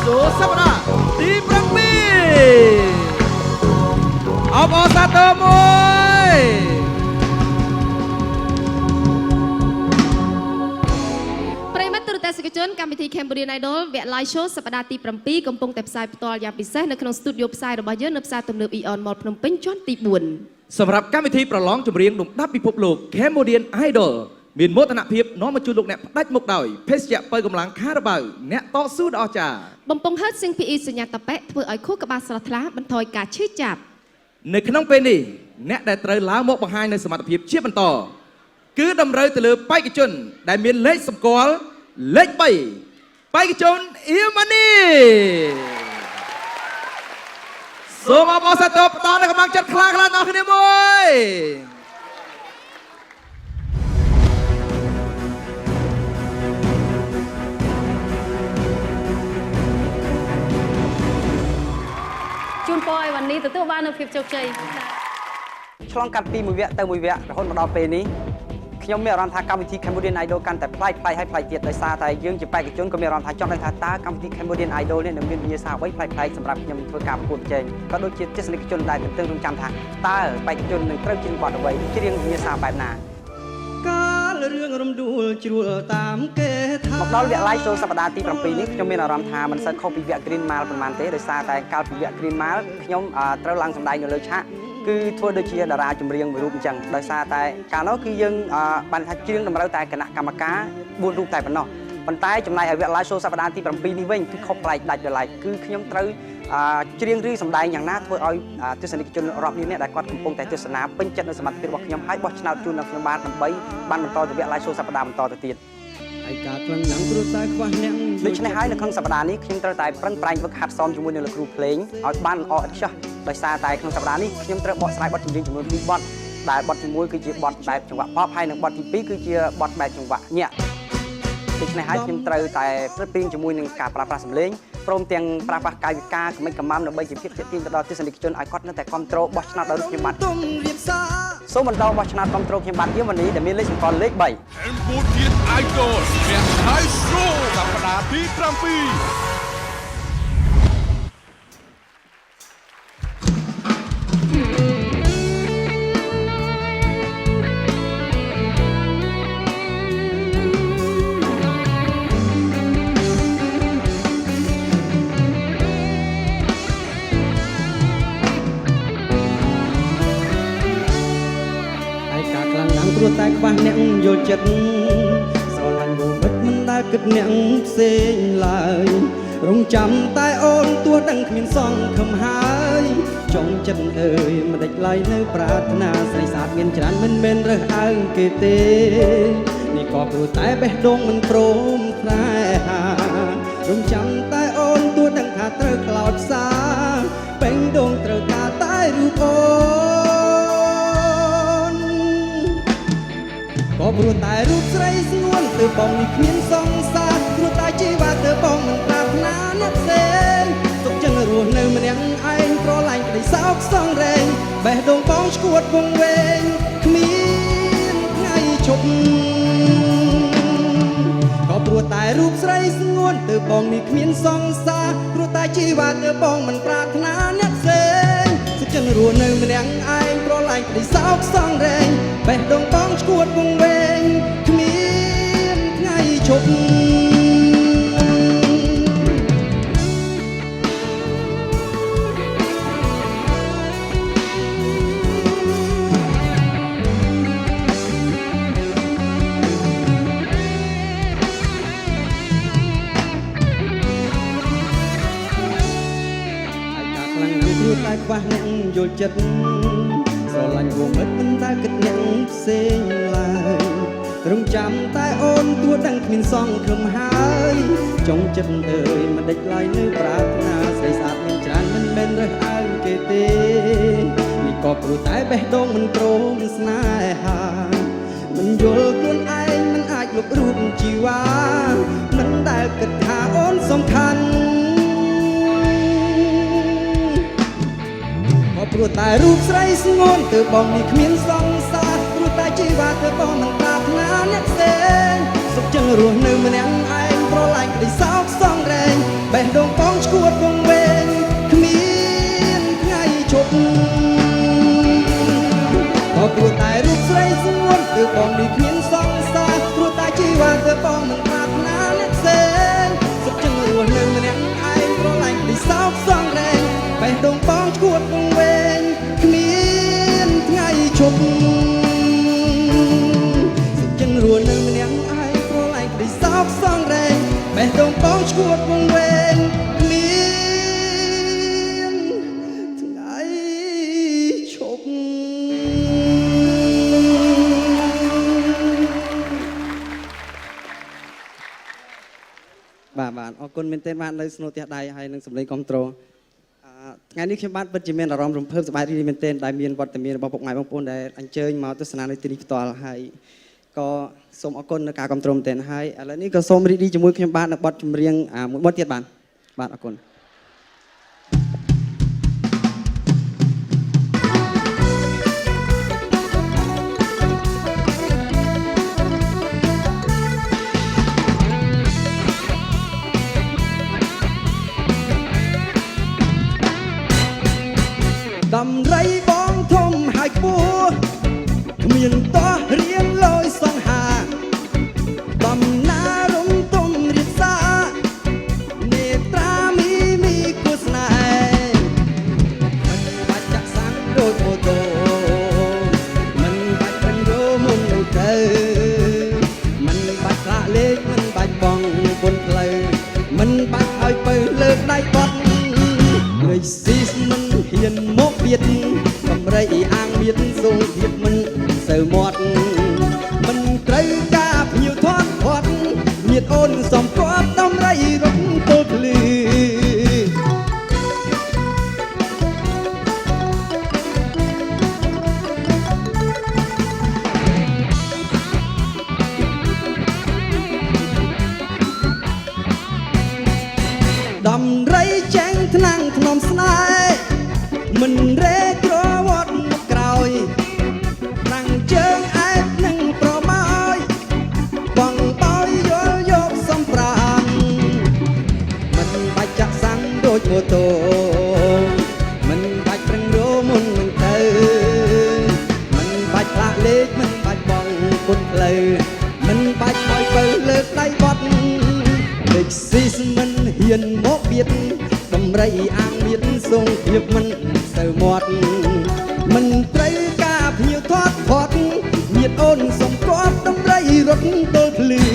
សូសប្តាហ៍ទី7អបអសាទរមួយប្រិមត្តទូរទស្សនិកជនកម្មវិធី Cambodian Idol វគ្គ Live Show សប្តាហ៍ទី7កំពុងតែផ្សាយផ្ទាល់យ៉ាងពិសេសនៅក្នុងស្ទូឌីយោផ្សាយរបស់យើងនៅផ្សារទំនើប Eon Mall ភ្នំពេញជាន់ទី4សម្រាប់កម្មវិធីប្រឡងចម្រៀងលំដាប់ពិភពលោក Cambodian Idol មានមោទនភាពនាំមកជូនលោកអ្នកផ្ដាច់មុខដោយភេសជ្ជៈបើកម្លាំងខារ៉ាបាវអ្នកតស៊ូដ៏អស្ចារ្យបំពង់ហឺត CPE សញ្ញាតាប៉ែធ្វើឲ្យខួរក្បាលស្រស់ថ្លាបន្ថយការឈឺចាប់នៅក្នុងពេលនេះអ្នកដែលត្រូវឡើងមកបង្ហាញនៅសមត្ថភាពជាបន្តគឺតម្រូវទៅលើបេក្ខជនដែលមានលេខសម្គាល់លេខ3បេក្ខជនអ៊ីម៉ានីសូមអបអរសាទរផ្ដល់នូវកម្លាំងចិត្តខ្លាំងៗដល់គ្នាមួយជូនពរឲ្យវ៉ានីទទួលបាននូវភាពជោគជ័យឆ្លងកាត់ពីមួយវគ្គទៅមួយវគ្គរហូតមកដល់ពេលនេះខ្ញុំមានអារម្មណ៍ថាកម្មវិធី Cambodian Idol កាន់តែប្លែកហើយប្លែកទៀតដោយសារតែយើងជាបេក្ខជនក៏មានអារម្មណ៍ថាចង់ដឹងថាតើកម្មវិធី Cambodian Idol នេះនឹងមានវិញ្ញាសាអ្វីប្លែកសម្រាប់ខ្ញុំធ្វើការប្រកួតប្រជែងក៏ដូចជាទស្សនិកជនដែលទន្ទឹងរង់ចាំថាតើបេក្ខជននឹងត្រូវជិះបទអ្វីច្រៀងវិញ្ញាសាបែបណាកាលរឿងរំដួលជ្រួលតាមគេថាមកដល់វគ្គ Live Show សប្តាហ៍ទី7នេះខ្ញុំមានអារម្មណ៍ថាមិនសូវខុសពីវគ្គ Green Mile ប៉ុន្មានទេដោយសារតែកាលពីវគ្គ Green Mile ខ្ញុំត្រូវឡើងសម្ដែងនៅលើឆាកគឺធ្វើដូចជាតារាចម្រៀងមួយរូបអញ្ចឹងដោយសារតែកាលនោះគឺយើងបានថាច្រៀងតម្រូវតែគណៈកម្មការ4រូបតែប៉ុណ្ណោះប៉ុន្តែចំណែកឲ្យវគ្គ Live Show សប្តាហ៍ទី7នេះវិញគឺខុសប្លែកដាច់ដោយឡែកគឺខ្ញុំត្រូវច្រៀងឬសម្ដែងយ៉ាងណាធ្វើឲ្យទស្សនិកជនរាប់លានអ្នកដែលគាត់កំពុងតែទស្សនាពេញចិត្តនៅសមត្ថភាពរបស់ខ្ញុំហើយបោះឆ្នោតជូនដល់ខ្ញុំបានដើម្បីបានបន្តទៅវគ្គ Live Show សប្តាហ៍បន្តទៅទៀតហើយការខ្លាំងណាស់គ្រួសារខ្វះអ្នកដូច្នេះហើយនៅក្នុងសប្តាហ៍នេះខ្ញុំត្រូវតែប្រឹងប្រែងវឹកហាត់សមជាមួយនឹងលោកគ្រូភ្លេងឲ្យបានល្អឥតខ្ចោះដោយសារតែក្នុងសប្តាហ៍នេះខ្ញុំត្រូវបកស្រាយបទចម្រៀងចំនួន2បទដែលបទទី1គឺជាបទបែបចង្វាក់ Pop ហើយនិងបទទី2គឺជាបទបែបចង្វាក់ញាក់ដូច្នេះហើយខ្ញុំត្រូវតែព្រឹត្តព្រៀងជាមួយនឹងការប្រើប្រាស់សំឡេងព្រមទាំងប្រើប្រាស់កាយវិការកម្មិចកំមាំដើម្បីជាភាពទាក់ទាញទៅដល់ទស្សនិកជនឲ្យគាត់នៅតែគ្រប់គ្រងបោះឆ្នោតដល់ខ្ញុំបាទសូមបន្តបោះឆ្នោតគ្រប់គ្រងខ្ញុំបាទយមនីដែលមានលេខសម្គាល់លេខ3 Cambodian Idol អ្នកហើយ show សប្តាហ៍ទី7ព្រោះតែខ្វះអ្នកយល់ចិត្តស្រឡាញ់vôមិត្តមិនដែលគិតអ្នកផ្សេងឡើយរងចាំតែអូនទោះដឹងគ្មានសង្ឃឹមហើយចង់ចិត្តអើយមិនដេចឡើយនៅប្រាថ្នាស្រីសាទមានច្រើនមិនមែនរើសអើងគេទេនេះក៏ព្រោះតែបេះដូងមិនព្រមខ្នែហារងចាំតែអូនទោះដឹងថាត្រូវខ្លោចផ្សាបេះដូងត្រូវការតែរូបអូក៏ព្រោះតែរូបស្រីស្ងួនទើបបងនេះគ្មានសង្សារព្រោះតែជីវិតទើបបងមិនប្រាថ្នាអ្នកផ្សេងទុកចឹងរស់នៅម្នាក់ឯងប្រឡាញ់ក្តីសោកសងរែងបេះដូងបងឈួតវង្វេងគ្មានថ្ងៃឈប់ក៏ព្រោះតែរូបស្រីស្ងួនទើបបងនេះគ្មានសង្សារព្រោះតែជីវិតទើបបងមិនប្រាថ្នាអ្នកផ្សេងទុកចឹងរស់នៅម្នាក់ឯងប្រឡាញ់ក្តីសោកសងរែងបេះដូងបងឈួតវង្វេងគ្មានថ្ងៃឈប់តែខ្វះអ្នកយល់ចិត្តស្រឡាញ់vôមិត្តមិនដែលគិតអ្នកផ្សេងឡើយរងចាំតែអូនទោះដឹងគ្មានសង្ឃឹមហើយចង់ចិត្តអើយមិនដេចឡើយនៅប្រាថ្នាស្រីស្អាតមានច្រើនមិនមែនរើសអើងគេទេនេះក៏ព្រោះតែបេះដូងមិនព្រមស្នេហាមិនយល់ខ្លួនឯងមិនអាចលុបរូបជីវ៉ាមិនដែលគិតថាអូនសំខាន់ព្រោះតែរូបស្រីស្ងួនទើបបងនេះគ្មានសង្សារព្រោះតែជីវិតទើបបងមិនប្រាថ្នាអ្នកផ្សេងសុខចឹងរស់នៅម្នាក់ឯងប្រឡាញ់ក្តីសោកសងរែងបេះ ดงป้องชวดวงเวงขมิ้นไงชกก็กลัวตายรูปใสสงวนเธอป้องดีขมิ้นสองสากลัวตายชีวาเธอป้องมันปรารถนาเล็กเส้นสักจังรัวหนึ่งเนี่ยไอ้เพราะไรได้สาวสองแรงไปดงป้องชวดวงเวงขมิ้นไงชกสักจังรัวหนึ่งเนี่ยไอ้เพราะไรได้สาวสองแรงไปดงป้องชวดวงเวงขมิ้นไงชกបាទអរគុណមែនទែនបាននៅស្នូទះដៃហើយនឹងសម្លេងគ្រប់ត្រូលថ្ងៃនេះខ្ញុំបានពិតជាមានអារម្មណ៍រំភើបសប្បាយរីករាយមែនទែនដែលមានវត្តមានរបស់ពុកម៉ែបងប្អូនដែលអញ្ជើញមកទស្សនានៅទីនេះផ្ទាល់ហើយក៏សូមអរគុណនៅការគ្រប់គ្រងមែនទែនហើយឥឡូវនេះក៏សូមរីករាយជាមួយខ្ញុំបាននៅបទចម្រៀងមួយបទទៀតបាទអរគុណដំរីបងធំហើយខ្ពស់គ្មានតោះរៀងលយសង្ហាដំណារំទុំរិះសានេត្រាមីគូស្នេហ៍មិនបាច់ចាក់សាំងដូចម៉ូតូមិនបាច់ប្រឹងរមុននោះទៅមិនបាច់ខ្លាក់លេខមិនបាច់បងពុនផ្លូវមិនបាច់ឲ្យពៅលើកដៃបត់លើយស៊ីមិនហ៊ានមកបៀតកំរៃអាងមានសងធៀបមិនសូវមាត់មិនត្រូវការភ្ញៀវធាត់ធាត់ញាតអូនសំគាប់ដំរីរត់ពលភ្លឺដំរីចែងថ្នាំងធ្នមស្នេហ៍មិនរែកក្រវត្តមកក្រោយតាំងជើងអែបនឹងប្រមកបងបោយយល់យកសំប្រាំមិនបាច់ចាក់សាំងដូចម៉ូតូមិនបាច់ប្រឹងរមុននឹងទៅមិនបាច់ផ្លាកលេខមិនបាច់បងពុនផ្លូវមិនបាច់ឲ្យបើលើកដៃបត់លេខស៊ីសមិនហ៊ានមកបៀតដំរីអាងមានសងធៀបមិនសូវមាត់មិនត្រូវការភ្ញៀវធាត់ធាត់ញាតអូនសំគាប់ដំរីរត់ទល់ភ្លឺ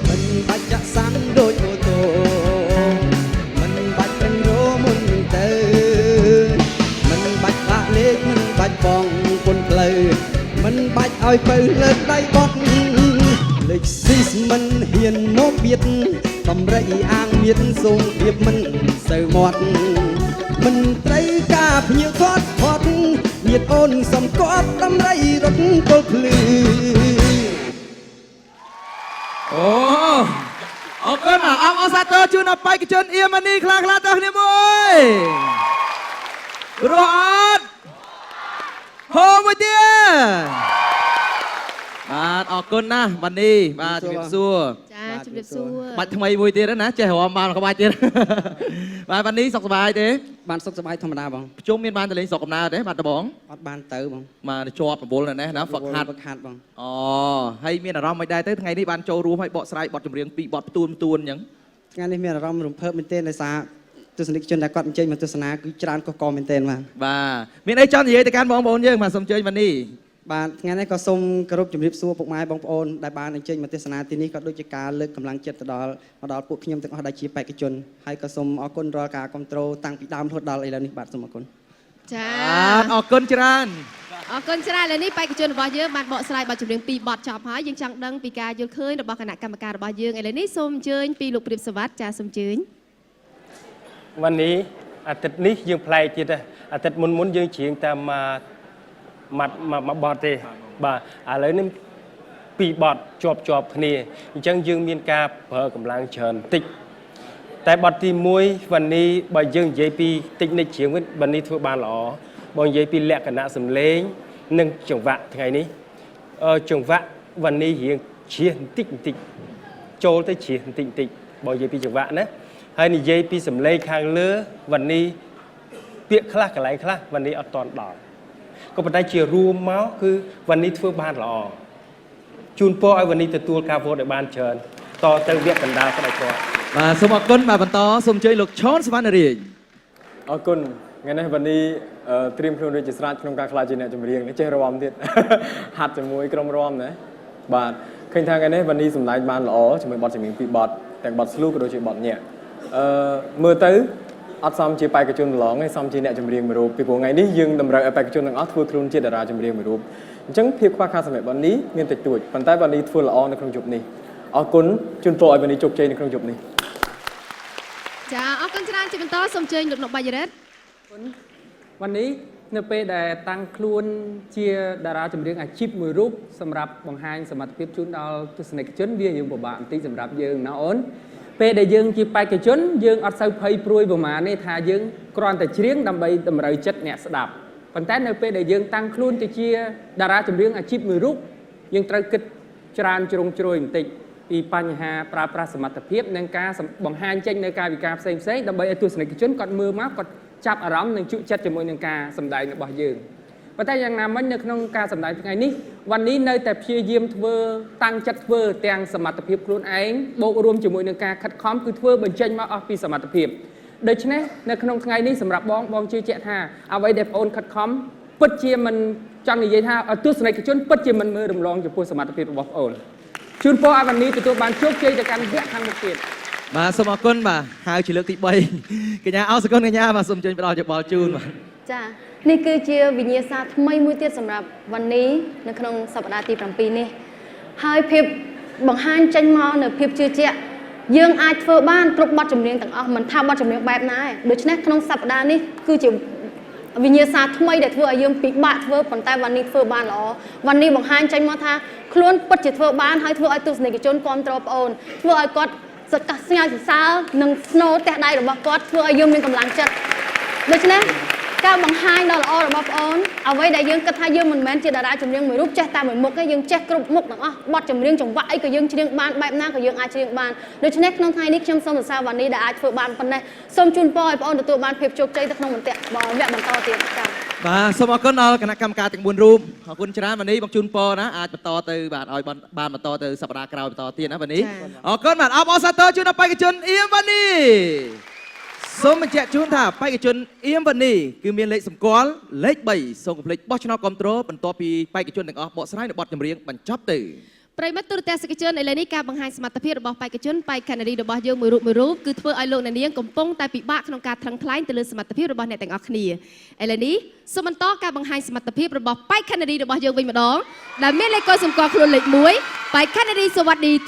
មិនបាច់ចាក់សាំងដូចម៉ូតូមិនបាច់ប្រឹងរមុនទៅមិនបាច់បាក់លេខមិនបាច់បងពុនផ្លូវមិនបាច់ឲ្យពៅលើកដៃបត់លេខស៊ីសមិនហ៊ានមកបៀតដំរីអាងមានសងធៀបមិនសូវមាត់មិនត្រូវការភ្ញៀវធាត់ធាត់ញាតអូនសំគាប់ដំរីរត់ទល់ភ្លឺអូអរគុណអរសាទរជូនដល់បេក្ខជនអៀម៉ានីខ្លាំងៗតោះគ្នាមួយរស់អត់ហូមួយទៀតបាទអរគុណណាស់ម៉ានីបាទជំរាបសួរចាជំរាបសួរបាច់ថ្មីមួយទៀតណាចេះរំបានក្បាច់ទៀតបាទម៉ានីសុខសប្បាយទេបានសុខសប្បាយធម្មតាបងប្រជុំមានបានតលេងស្រុកកំណើតទេបាទតបងអត់បានទៅបងបាទជាប់រវល់ណាស់ណាហ្វឹកហាត់បងអូហើយមានអារម្មណ៍មិនដែរទៅថ្ងៃនេះបានចូលរួមឲ្យបកស្រាយបទចម្រៀងពីរបទផ្ទួនអញ្ចឹងថ្ងៃនេះមានអារម្មណ៍រំភើបមែនទែនដោយសារទស្សនិកជនដែលគាត់អញ្ជើញមកទស្សនាគឺច្រើនកុះកមែនទែនបាទមានអីចង់និយាយទៅកាន់បងប្អូនយើងបាទសូមអញ្ជើញម៉ានីបាទថ្ងៃនេះក៏សូមគោរពជំរាបសួរពុកម៉ែបងប្អូនដែលបានអញ្ជើញមកទស្សនាទីនេះក៏ដូចជាការលើកកម្លាំងចិត្តទៅដល់ពួកខ្ញុំទាំងអស់ដែលជាបេក្ខជនហើយក៏សូមអរគុណរាល់ការគ្រប់គ្រងតាំងពីដើមរហូតដល់ឥឡូវនេះបាទសូមអរគុណចាអរគុណច្រើនអរគុណច្រើនឥឡូវនេះបេក្ខជនរបស់យើងបានបកស្រាយបទចម្រៀង2បទចប់ហើយយើងចង់ដឹងពីការយល់ឃើញរបស់គណៈកម្មការរបស់យើងឥឡូវនេះសូមអញ្ជើញពីលោកព្រាបសវត្ថចាសូមអញ្ជើញวันนี้อาทิตย์นี้យើងប្លែកទៀតដែរអាទិត្យមុនយើងច្រៀងតាមមកបទទេបាទឥឡូវនេះពីរបទជាប់គ្នាអញ្ចឹងយើងមានការប្រើកម្លាំងច្រើនតិច តែបទទី1วันนี้បើយើងនិយាយពីតិចនិចជាងវិញวันนี้ធ្វើបានល្អបើនិយាយពីលក្ខណៈសម្លេងនិងចង្វាក់ថ្ងៃនេះចង្វាក់วันนี้រៀងជ្រះបន្តិចចូលទៅជ្រះបន្តិចបើនិយាយពីចង្វាក់ណាហើយនិយាយពីសម្លេងខាងលើวันนี้ពាក្យខ្លះកន្លែងខ្លះวันนี้អត់តន់ដល់ក៏ប៉ុន្តែជារួមមកគឺวันนี้ធ្វើបានល្អជូនពរឲ្យวันนี้ទទួលការវោតឲ្យបានច្រើនតទៅវគ្គកណ្ដាលស្ដេចគាត់បាទសូមអរគុណបាទបន្តសូមអញ្ជើញលោកឈុនសវណ្ណរាជអរគុណថ្ងៃនេះวันนี้ត្រៀមខ្លួនរួចជាស្រេចក្នុងការខ្លាចជាអ្នកចម្រៀងនេះចេះរាំទៀតហាត់ជាមួយក្រុមរាំណាបាទឃើញថាថ្ងៃនេះวันนี้សម្ដែងបានល្អជាមួយបទចម្រៀងពីរបទទាំងបទស្លូក៏ដូចជាបទញាក់មើលទៅអត់សមជាបេក្ខជនម្លងទេសមជាអ្នកចម្រៀងមួយរូបពីព្រោះថ្ងៃនេះយើងតម្រូវឲ្យបេក្ខជនទាំងអស់ធ្វើខ្លួនជាតារាចម្រៀងមួយរូបអញ្ចឹងភាពខ្វះខាតសម្រាប់วันนี้មានតិចតួចប៉ុន្តែวันนี้ធ្វើល្អនៅក្នុងយប់នេះអរគុណជូនពរឲ្យวันนี้ជោគជ័យនៅក្នុងយប់នេះចាអរគុណច្រើនជាបន្តសូមអញ្ជើញលោកនុកបាយរ៉េតวันนี้នៅពេលដែលតាំងខ្លួនជាតារាចម្រៀងអាជីពមួយរូបសម្រាប់បង្ហាញសមត្ថភាពជូនដល់ទស្សនិកជនវាយើងពិបាកបន្តិចសម្រាប់យើងណាអូនពេលដែលយើងជាបេក្ខជនយើងអត់សូវភ័យព្រួយប្រហែលទេថាយើងគ្រាន់តែច្រៀងដើម្បីតម្រូវចិត្តអ្នកស្ដាប់ប៉ុន្តែនៅពេលដែលយើងតាំងខ្លួនទៅជាតារាចម្រៀងអាជីពមួយរូបយើងត្រូវគិតច្រើនជ្រុងជ្រោយបន្តិចពីបញ្ហាប្រើប្រាស់សមត្ថភាពនិងការបង្ហាញចេញនៅការវិការផ្សេងៗដើម្បីឲ្យទស្សនិកជនគាត់មើលមកគាត់ចាប់អារម្មណ៍និងជក់ចិត្តជាមួយនឹងការសម្ដែងរបស់យើងប៉ុន្តែយ៉ាងណាមិញនៅក្នុងការសម្ដែងថ្ងៃនេះวันนี้នៅតែព្យាយាមធ្វើតាំងចិត្តធ្វើទាំងសមត្ថភាពខ្លួនឯងបូករួមជាមួយនឹងការខិតខំគឺធ្វើបញ្ចេញមកអស់ពីសមត្ថភាពដូច្នេះនៅក្នុងថ្ងៃនេះសម្រាប់បងជឿជាក់ថាអ្វីដែលបងអូនខិតខំពិតជាមិនចង់និយាយថាទស្សនិកជនពិតជាមិនមើលរំលងចំពោះសមត្ថភាពរបស់បងអូនជូនពរឲ្យวันนี้ទទួលបានជោគជ័យទៅកាន់វគ្គខាងមុខទៀតបាទសូមអរគុណបាទហៅជាលើកទី3កញ្ញាអរគុណកញ្ញាបាទសូមអញ្ជើញផ្ដល់យោបល់ជូនបាទចានេះគឺជាវិញ្ញាសាថ្មីមួយទៀតសម្រាប់วันนี้នៅក្នុងសប្តាហ៍ទី7នេះហើយភាពបង្ហាញចេញមកនៅភាពជឿជាក់យើងអាចធ្វើបានគ្រប់បទចម្រៀងទាំងអស់មិនថាបទចម្រៀងបែបណាទេដូច្នេះក្នុងសប្តាហ៍នេះគឺជាវិញ្ញាសាថ្មីដែលធ្វើឲ្យយើងពិបាកធ្វើប៉ុន្តែวันนี้ធ្វើបានល្អวันนี้បង្ហាញចេញមកថាខ្លួនពិតជាធ្វើបានហើយធ្វើឲ្យទស្សនិកជនគ្រប់គ្រងបងអូនធ្វើឲ្យគាត់សក្ការស្ញាយសរសើរនិងស្នូទះដៃរបស់គាត់ធ្វើឲ្យយើងមានកម្លាំងចិត្តដូច្នេះការបង្ហាញដ៏ល្អរបស់បងអូនអ្វីដែលយើងគិតថាយើងមិនមែនជាតារាចម្រៀងមួយរូបចេះតែមួយមុខទេយើងចេះគ្រប់មុខទាំងអស់បទចម្រៀងចង្វាក់អីក៏យើងច្រៀងបានបែបណាក៏យើងអាចច្រៀងបានដូច្នេះក្នុងថ្ងៃនេះខ្ញុំសូមសរសើរวันนี้ដែលអាចធ្វើបានប៉ុណ្ណេះសូមជូនពរឲ្យបងអូនទទួលបានភាពជោគជ័យទៅក្នុងវគ្គបន្តទៀតចា៎បាទសូមអរគុណដល់គណៈកម្មការទាំង4រូបអរគុណច្រើនวันนี้បងជូនពរណាអាចបន្តទៅបាទឲ្យបានបន្តទៅសប្តាហ៍ក្រោយបន្តទៀតណាวันนี้អរគុណបាទអបអរសាទរជូនដល់បេក្ខជនអៀមวันนี้សូមបញ្ជាក់ជូនថាបេក្ខជនអៀមวันนี้គឺមានលេខសម្គាល់លេខ3សូមកុំភ្លេចបោះឆ្នោតគ្រប់គ្រងបន្ទាប់ពីបេក្ខជនទាំងអស់បកស្រាយនៅបទចម្រៀងបញ្ចប់ទៅប្រិមត្តទូរទស្សនិកជនឥឡូវនេះការបង្ហាញសមត្ថភាពរបស់បេក្ខជនបេក្ខនារីរបស់យើងមួយរូបគឺធ្វើឲ្យលោកអ្នកនាងកំពុងតែពិបាកក្នុងការថ្លឹងថ្លែងទៅលើសមត្ថភាពរបស់អ្នកទាំងអស់គ្នាឥឡូវនេះសូមបន្តការបង្ហាញសមត្ថភាពរបស់បេក្ខនារីរបស់យើងវិញម្ដងដែលមានលេខកូដសម្គាល់ខ្លួនលេខ1បេក្ខនារីសវណ្ណី